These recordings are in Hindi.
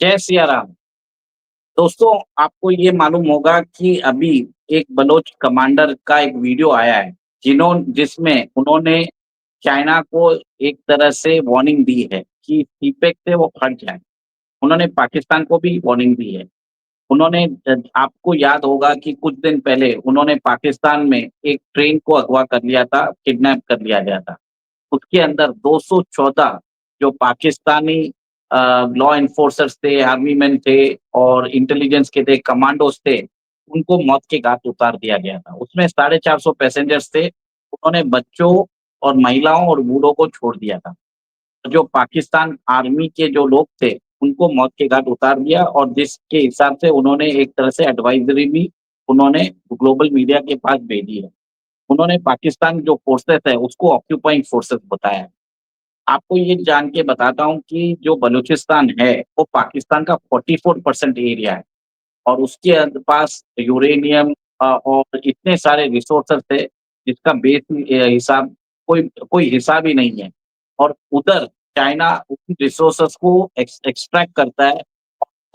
जय सिया राम। दोस्तों, आपको ये मालूम होगा कि अभी एक बलोच कमांडर का एक वीडियो आया है, जिसमें उन्होंने चाइना को एक तरह से वार्निंग दी है कि सीपेक से वो हट जाएँ। उन्होंने पाकिस्तान को भी वार्निंग दी है। उन्होंने आपको याद होगा कि कुछ दिन पहले उन्होंने पाकिस्तान में एक ट्रेन को अगवा कर लिया था, किडनैप कर लिया गया था। उसके अंदर 214 जो पाकिस्तानी लॉ एनफोर्सर्स थे, आर्मी मैन थे और इंटेलिजेंस के थे, कमांडोज थे, उनको मौत के घाट उतार दिया गया था। उसमें 450 पैसेंजर्स थे, उन्होंने बच्चों और महिलाओं और बूढ़ों को छोड़ दिया था। जो पाकिस्तान आर्मी के जो लोग थे, उनको मौत के घाट उतार दिया और जिसके हिसाब से उन्होंने एक तरह से एडवाइज़री भी उन्होंने ग्लोबल मीडिया के पास भेजी है। उन्होंने पाकिस्तान जो फ़ोर्सेस है, उसको ऑक्यूपाइंग फ़ोर्सेस बताया है। आपको ये जान के बताता हूँ कि जो बलूचिस्तान है, वो पाकिस्तान का 44% एरिया है और उसके पास यूरेनियम और इतने सारे रिसोर्सेज़ थे, जिसका हिसाब कोई कोई हिसाब ही नहीं है। और उधर चाइना उन रिसोर्सेज़ को एक्सट्रैक्ट करता है।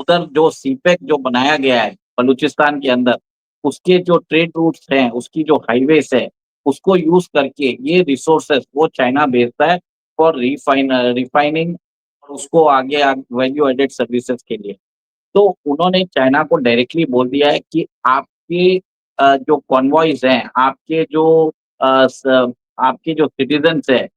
उधर जो सीपेक जो बनाया गया है बलूचिस्तान के अंदर, उसके जो ट्रेड रूट्स हैं, उसकी जो हाइवेज़ है, उसको यूज़ करके ये रिसोर्सेज़ वो चाइना भेजता है फॉर रिफाइनिंग और उसको आगे वैल्यू एडेड सर्विसेज़ के लिए। तो उन्होंने चाइना को डायरेक्टली बोल दिया है कि आपके जो कॉन्वॉयज़ हैं, आपके जो सिटिज़न्स हैं,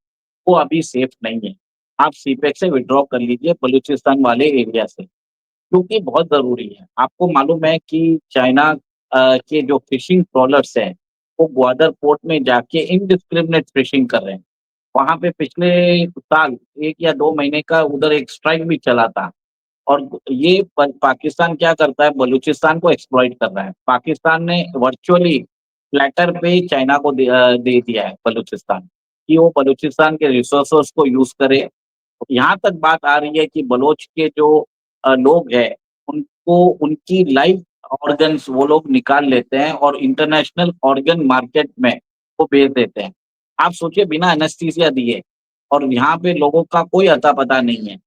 वो अभी सेफ नहीं है। आप सीपेक से विथड्रॉ कर लीजिए बलूचिस्तान वाले एरिया से। क्योंकि बहुत ज़रूरी है। आपको मालूम है कि चाइना के जो फिशिंग ट्रॉलर्स हैं, वो ग्वादर पोर्ट में जाके इंडिस्क्रिमिनेट फिशिंग कर रहे हैं। वहाँ पे पिछले साल 1 या 2 महीने का उधर एक स्ट्राइक भी चला था और ये प पाकिस्तान क्या करता है, बलूचिस्तान को एक्सप्लॉइट कर रहा है। पाकिस्तान ने वर्चुअली प्लैटर पे चाइना को दे दिया है बलूचिस्तान, कि वो बलूचिस्तान के रिसोर्सेज़ को यूज़ करे। यहाँ तक बात आ रही है कि बलोच के जो लोग हैं, उनको उनकी लाइव ऑर्गन्स वो लोग निकाल लेते हैं और इंटरनेशनल ऑर्गन मार्केट में वो बेच देते हैं। आप सोचिए बिना एनेस्थीसिया दिए और यहाँ पे लोगों का कोई अता-पता नहीं है।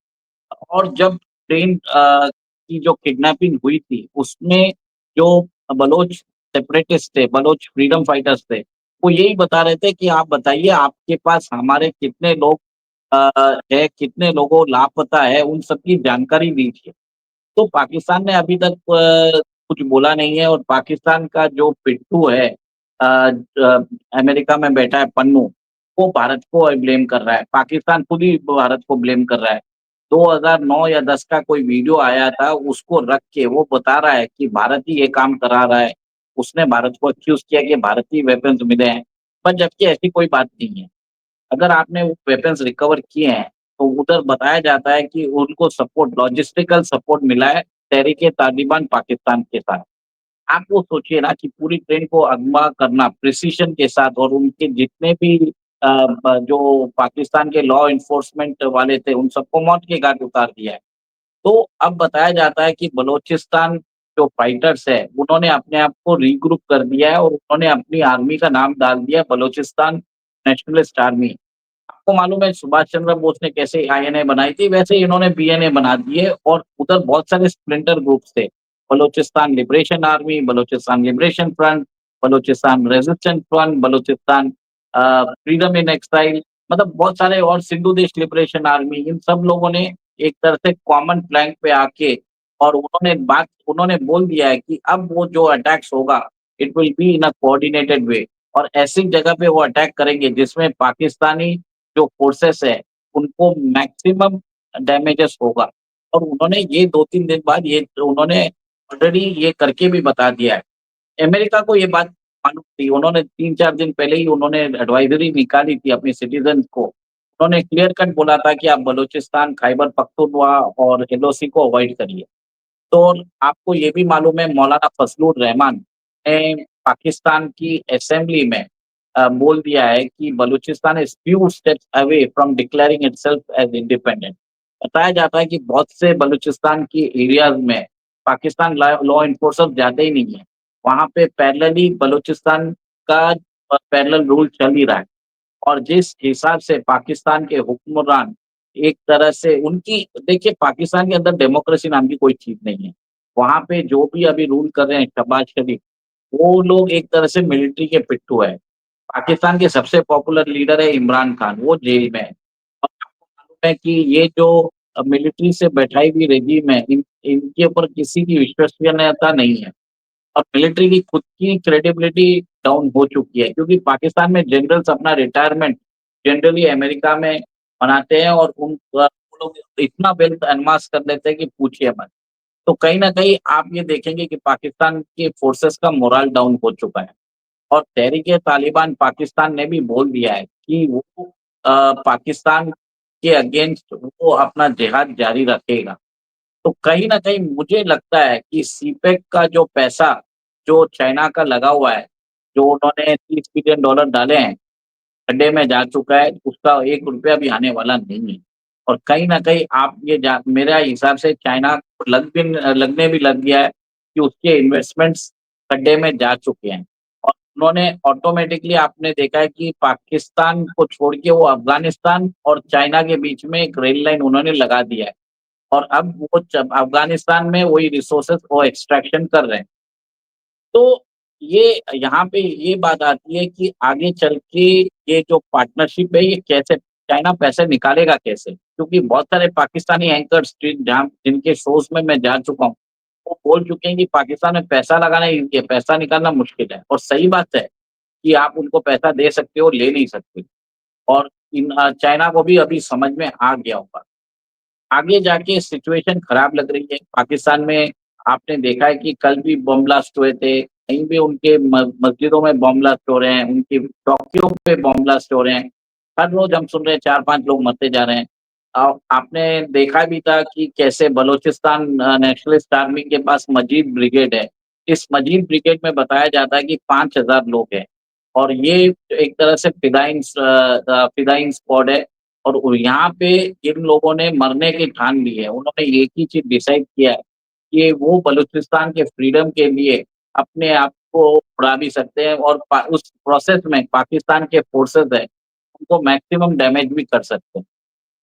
और जब ट्रेन की जो किडनैपिंग हुई थी, उसमें जो बलोच सेपरेटिस्ट थे, बलोच फ्रीडम फाइटर्स थे, वो यही बता रहे थे कि आप बताइए आपके पास हमारे कितने लोग है, कितने लोगों लापता है, उन सबकी जानकारी दीजिए। तो पाकिस्तान ने अभी तक कुछ बोला नहीं है और पाकिस्तान का जो पिट्ठू है अमेरिका में बैठा है पन्नू, वो भारत को ब्लेम कर रहा है। पाकिस्तान खुद ही भारत को ब्लेम कर रहा है। 2009 या 10 का कोई वीडियो आया था, उसको रख के वो बता रहा है कि भारत ही ये काम करा रहा है। उसने भारत को एक्यूज़ किया कि भारतीय वेपन्स मिले हैं, पर जबकि ऐसी कोई बात नहीं है। अगर आपने वो वेपन्स रिकवर किए हैं, तो उधर बताया जाता है कि उनको सपोर्ट लॉजिस्टिकल सपोर्ट मिला है तहरीक-ए-तालिबान पाकिस्तान के साथ। आप वो सोचिए ना कि पूरी ट्रेन को अगवा करना प्रिसिशन के साथ और उनके जितने भी अ, ब जो पाकिस्तान के लॉ एनफोर्समेंट वाले थे, उन सबको मौत के घाट उतार दिया है। तो अब बताया जाता है कि बलूचिस्तान जो फाइटर्स है, उन्होंने अपने आप को रीग्रुप कर दिया है और उन्होंने अपनी आर्मी का नाम डाल दिया बलूचिस्तान नेशनलिस्ट आर्मी। आपको मालूम है सुभाष चंद्र बोस ने कैसे आईएनए बनाई थी, वैसे ही इन्होंने बीएनए बना दिए और उधर बहुत सारे स्प्लिंटर ग्रुप्स थे। Balochistan liberation army, Balochistan liberation front, Balochistan resistance front, Balochistan freedom in exile, मतलब बहुत सारे और सिंधु देश लिबरेशन आर्मी, इन सब लोगों ने एक तरह से कॉमन प्लैंक पे आके और उन्होंने बोल दिया है कि अब वो जो अटैक्स होगा, it will be in a coordinated way और ऐसी जगह पे वो अटैक करेंगे जिसमें पाकिस्तानी जो फ़ोर्सेस है, उनको मैक्सिमम डैमेजेस होगा और उन्होंने ये 2-3 दिन बाद ये उन्होंने ऑलरेडी ये करके भी बता दिया है। अमेरिका को ये बात मालूम थी, उन्होंने 3-4 दिन पहले ही उन्होंने एडवाइज़री निकाली थी अपने सिटिज़न्स को। उन्होंने क्लियर कट बोला था कि आप बलूचिस्तान, खैबर पख्तूनख्वा और एलओसी को अवॉइड करिए। तो आपको ये भी मालूम है मौलाना फजलुर रहमान ने पाकिस्तान की असेंबली में बोल दिया है कि Balochistan is few steps away from declaring itself as independent. बताया जाता है कि बहुत से बलूचिस्तान की एरियाज़ में पाकिस्तान लॉ एनफोर्सर्स जाते ही नहीं है। वहाँ पे पैरेलली बलूचिस्तान का पैरेलल रूल चल ही रहा है और जिस हिसाब से पाकिस्तान के हुक्मरान एक तरह से उनकी देखिए पाकिस्तान के अंदर डेमोक्रेसी नाम की कोई चीज़ नहीं है। वहाँ पे जो भी अभी रूल कर रहे हैं शहबाज शरीफ, वो लोग एक तरह से मिलिट्री के पिट्ठू हैं। पाकिस्तान के सबसे पॉपुलर लीडर है इमरान खान, वो जेल में है। और आपको मालूम है कि ये जो मिलिट्री से बैठाई हुई रेजिम है, इनके ऊपर किसी की विश्वसनीयता नहीं है। और मिलिट्री की खुद की क्रेडिबिलिटी डाउन हो चुकी है क्योंकि पाकिस्तान में जनरल्स अपना रिटायरमेंट जनरली अमेरिका में मनाते हैं और वो लोग इतना वेल्थ अनमास कर लेते हैं कि पूछिए मत। तो कहीं न कहीं आप ये देखेंगे कि पाकिस्तान के फोर्सेस का मोरल डाउन हो चुका है। और तहरीक-ए-तालिबान पाकिस्तान ने भी बोल दिया है कि वो पाकिस्तान के अगेंस्ट वो अपना जिहाद जारी रखेगा। तो कहीं न कहीं मुझे लगता है कि सीपेक का जो पैसा जो चाइना का लगा हुआ है, जो उन्होंने $30 बिलियन डाले हैं, गड्ढे में जा चुका है, उसका ₹1 भी आने वाला नहीं है। और कहीं न कहीं आप ये जा मेरा हिसाब से चाइना को लगने भी लग गया है कि उसके इन्वेस्टमेंट्स गड्ढे में जा चुके हैं। और उन्होंने ऑटोमैटिकली आपने देखा है कि पाकिस्तान को छोड़ के वो अफ़गानिस्तान और चाइना के बीच में एक रेल लाइन उन्होंने लगा दिया है। और अब वो जब अफ़गानिस्तान में वही रिसोर्सेज़ वो एक्सट्रैक्शन कर रहे हैं। तो ये यहाँ पे ये बात आती है कि आगे चल के ये जो पार्टनरशिप है ये कैसे चाइना पैसे निकालेगा कैसे? क्योंकि बहुत सारे पाकिस्तानी एंकर्स जहाँ जिनके शोज़ में मैं जा चुका हूँ, वो बोल चुके हैं कि पाकिस्तान में पैसा लगाना ईज़ी है, पैसा निकालना मुश्किल है। और सही बात है कि आप उनको पैसा दे सकते हो, ले नहीं सकते। और चाइना को भी अभी समझ में आ गया होगा। आगे जाके सिचुएशन खराब लग रही है। पाकिस्तान में आपने देखा है कि कल भी बम ब्लास्ट हुए थे, कहीं भी उनके मस्जिदों में बम ब्लास्ट हो रहे हैं, उनकी चौकियों पे बम ब्लास्ट हो रहे हैं। हर रोज़ हम सुन रहे हैं 4-5 लोग मरते जा रहे हैं। आपने देखा भी था कि कैसे बलूचिस्तान नेशनलिस्ट आर्मी के पास मजीद ब्रिगेड है। इस मजीद ब्रिगेड में बताया जाता है कि 5,000 लोग हैं और ये एक तरह से फिदायिन स्क्वाड है। और यहाँ पे जिन लोगों ने मरने की ठान ली है, उन्होंने एक ही चीज़ डिसाइड किया है कि वो बलूचिस्तान के फ्रीडम के लिए अपने आप को उड़ा भी सकते हैं और उस प्रोसेस में पाकिस्तान के फोर्सेस हैं, उनको मैक्सिमम डैमेज भी कर सकते हैं।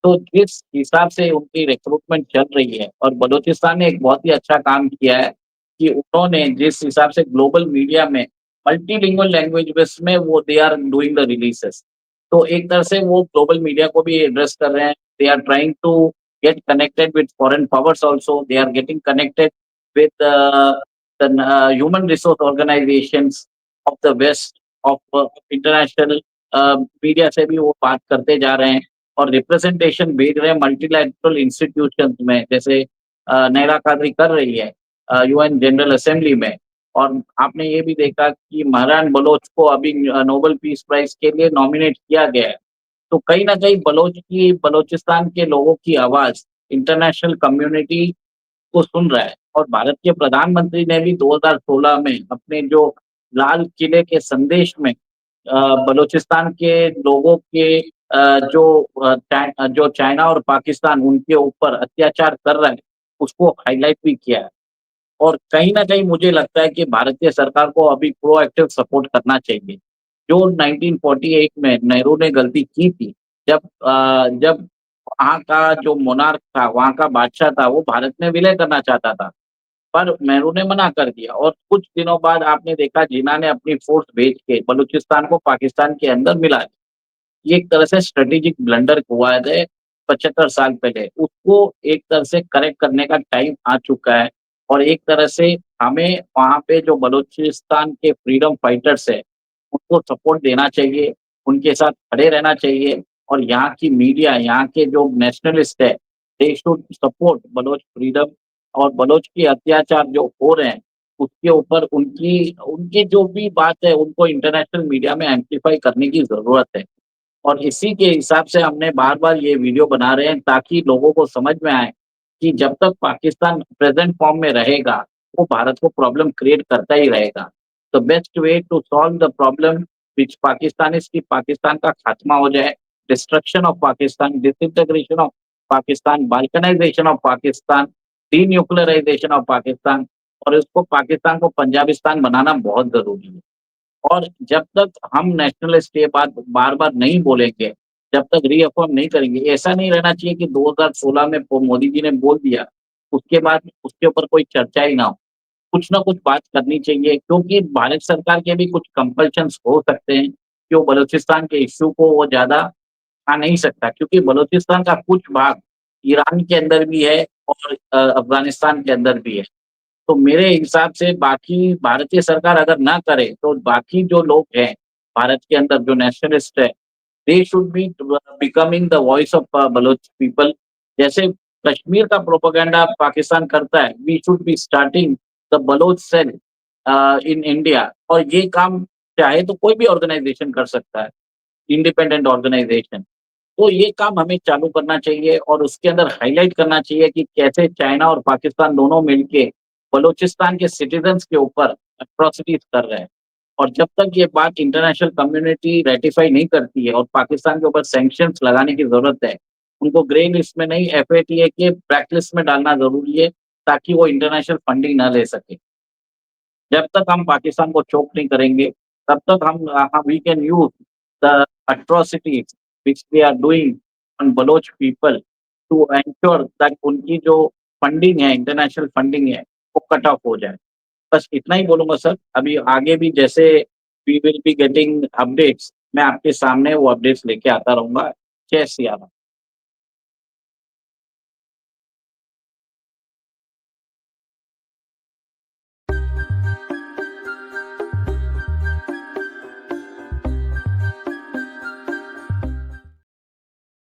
तो जिस हिसाब से उनकी रिक्रूटमेंट चल रही है और बलूचिस्तान ने एक बहुत ही अच्छा काम किया है कि उन्होंने जिस हिसाब से ग्लोबल मीडिया में मल्टीलिंगुअल लैंग्वेजेस में वो दे आर डूइंग द रिलीज़ेस। तो एक तरह से वो ग्लोबल मीडिया को भी एड्रेस कर रहे हैं। They are trying to get connected with foreign powers also. They are getting connected with the human resource organisations of the west of international media से भी वो बात करते जा रहे हैं। और रिप्रेजेंटेशन भेज रहे हैं मल्टीलैटरल इंस्टीट्यूशंस में जैसे नैला कादरी कर रही है यूएन जनरल असेंबली में। और आपने ये भी देखा कि महरान बलोच को अभी नोबेल पीस प्राइज़ के लिए नॉमिनेट किया गया है। तो कहीं न कहीं बलूचिस्तान के लोगों की आवाज़ इंटरनेशनल कम्युनिटी को सुन रहा है। और भारत के प्रधानमंत्री ने भी 2016 में अपने जो लाल किले के संदेश में बलूचिस्तान के लोगों के जो चाइना और पाकिस्तान उनके ऊपर अत्याचार कर रहा है, उसको हाइलाइट भी किया है। और कहीं न कहीं मुझे लगता है कि भारतीय सरकार को अभी प्रोएक्टिव सपोर्ट करना चाहिए। जो 1948 में नेहरू ने गलती की थी, जब वहाँ का जो मोनार्क था, वहाँ का बादशाह था, वो भारत में विलय करना चाहता था। पर नेहरू ने मना कर दिया और कुछ दिनों बाद आपने देखा जिन्ना ने अपनी फ़ोर्स भेज के बलूचिस्तान को पाकिस्तान के अंदर मिला दिया। ये एक तरह से स्ट्रेटेजिक ब्लंडर हुआ है 75 साल पहले, उसको एक तरह से करेक्ट करने का टाइम आ चुका है। और एक तरह से हमें वहाँ पे जो बलूचिस्तान के फ्रीडम फाइटर्स हैं, उनको सपोर्ट देना चाहिए, उनके साथ खड़े रहना चाहिए। और यहाँ की मीडिया, यहाँ के जो नेशनलिस्ट है, they should support Baloch freedom. और बलोच के अत्याचार जो हो रहे हैं, उसके ऊपर उनकी उनकी जो भी बात है, उनको इंटरनेशनल मीडिया में एम्प्लीफाई करने की ज़रूरत है। और इसी के हिसाब से हमने बार-बार ये वीडियो बना रहे हैं ताकि लोगों को समझ में आए कि जब तक पाकिस्तान प्रेज़ेंट फ़ॉर्म में रहेगा, वो भारत को प्रॉब्लम क्रिएट करता ही रहेगा। The best way to solve the problem which Pakistan is कि पाकिस्तान का खात्मा हो जाए, destruction of Pakistan, disintegration of Pakistan, balkanisation of Pakistan, denuclearisation of Pakistan. और इसको पाकिस्तान को पंजाबिस्तान बनाना बहुत ज़रूरी है। और जब तक हम नेशनलिस्ट ये बात बार-बार नहीं बोलेंगे, जब तक रीअफ़र्म नहीं करेंगे, ऐसा नहीं रहना चाहिए कि 2016 में पो मोदी जी ने बोल दिया, उसके बाद उसके ऊपर कोई चर्चा ही ना हो। कुछ ना कुछ बात करनी चाहिए क्योंकि भारत सरकार के भी कुछ कंपल्शन्स हो सकते हैं, कि वो बलूचिस्तान के इश्यू को वो ज़्यादा आ नहीं सकता क्योंकि बलूचिस्तान का कुछ भाग ईरान के अंदर भी है और अफ़गानिस्तान के अंदर भी है। तो मेरे हिसाब से बाकी भारतीय सरकार अगर ना करे, तो बाकी जो लोग हैं, भारत के अंदर जो नेशनलिस्ट है, they should be becoming the voice of Baloch people. जैसे कश्मीर का प्रोपेगेंडा पाकिस्तान करता है, we should be starting the Baloch cell in India और ये काम चाहे तो कोई भी ऑर्गनाइज़ेशन कर सकता है, इंडिपेंडेंट ऑर्गनाइज़ेशन। तो ये काम हमें चालू करना चाहिए और उसके अंदर हाइलाइट करना चाहिए कि कैसे चाइना और पाकिस्तान दोनों मिलके बलूचिस्तान के सिटीज़न्स के ऊपर एट्रोसिटीज़ कर रहे हैं। और जब तक ये बात इंटरनेशनल कम्युनिटी रेटिफ़ाई नहीं करती है और पाकिस्तान के ऊपर सैंक्शन्स लगाने की ज़रूरत है, उनको ग्रे लिस्ट में नहीं एफएटीए के ब्लैक लिस्ट में डालना ज़रूरी है, ताकि वो इंटरनेशनल फंडिंग ना ले सके। जब तक हम पाकिस्तान को चोक नहीं करेंगे, तब तक we can use the atrocities which they are doing on Baloch people to ensure that उनकी जो फंडिंग है, इंटरनेशनल फंडिंग है, वो कट ऑफ हो जाए। बस इतना ही बोलूँगा सर, अभी आगे भी जैसे we will be getting updates, मैं आपके सामने वो अपडेट्स लेके आता रहूँगा। जय सिया राम।